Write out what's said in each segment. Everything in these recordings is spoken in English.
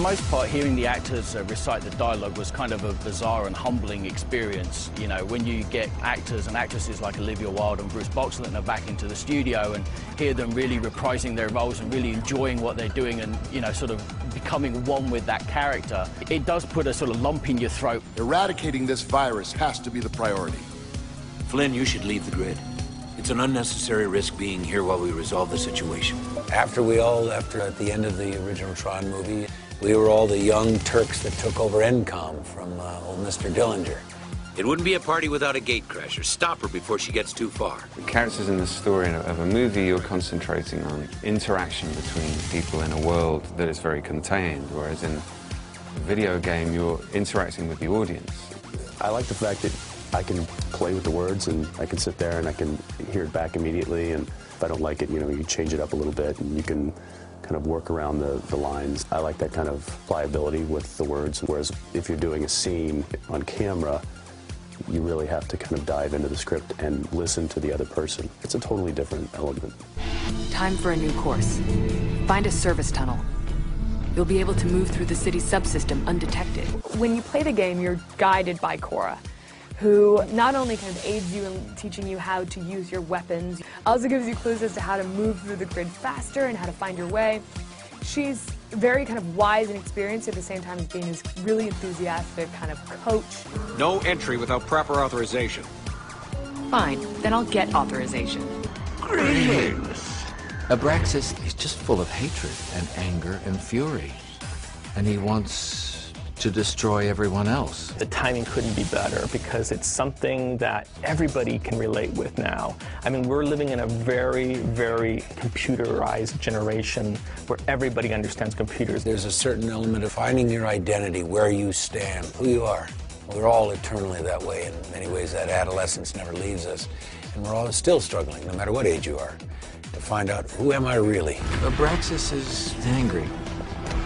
most part, hearing the actors recite the dialogue was kind of a bizarre and humbling experience. You know, when you get actors and actresses like Olivia Wilde and Bruce Boxleitner back into the studio and hear them really reprising their roles and really enjoying what they're doing and, you know, sort of becoming one with that character, it does put a sort of lump in your throat. Eradicating this virus has to be the priority. Flynn, you should leave the grid. It's an unnecessary risk being here while we resolve the situation. After we all left at the end of the original Tron movie, we were all the young Turks that took over ENCOM from old Mr. Dillinger. It wouldn't be a party without a gatecrasher. Stop her before she gets too far. The characters in the story of a movie, you're concentrating on interaction between people in a world that is very contained, whereas in a video game, you're interacting with the audience. I like the fact that I can play with the words and I can sit there and I can hear it back immediately, and if I don't like it, you know, you change it up a little bit and you can kind of work around the lines. I like that kind of pliability with the words, whereas if you're doing a scene on camera, you really have to kind of dive into the script and listen to the other person. It's a totally different element. Time for a new course. Find a service tunnel. You'll be able to move through the city's subsystem undetected. When you play the game, you're guided by Cora, who not only kind of aids you in teaching you how to use your weapons, also gives you clues as to how to move through the grid faster and how to find your way. She's very kind of wise and experienced at the same time as being this really enthusiastic kind of coach. No entry without proper authorization. Fine, then I'll get authorization. Greetings. Abraxas is just full of hatred and anger and fury. And he wants to destroy everyone else. The timing couldn't be better because it's something that everybody can relate with now. I mean, we're living in a very, very computerized generation where everybody understands computers. There's a certain element of finding your identity, where you stand, who you are. We're all eternally that way. In many ways, that adolescence never leaves us. And we're all still struggling, no matter what age you are, to find out, who am I really? Abraxas is angry,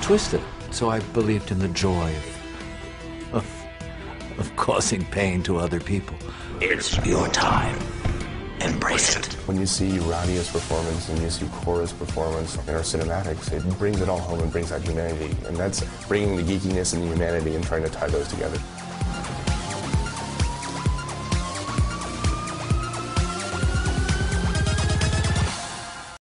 twisted. So I believed in the joy of causing pain to other people. It's your time. Embrace it. When you see Radia's performance and you see Cora's performance in our cinematics, it brings it all home and brings out humanity. And that's bringing the geekiness and the humanity and trying to tie those together.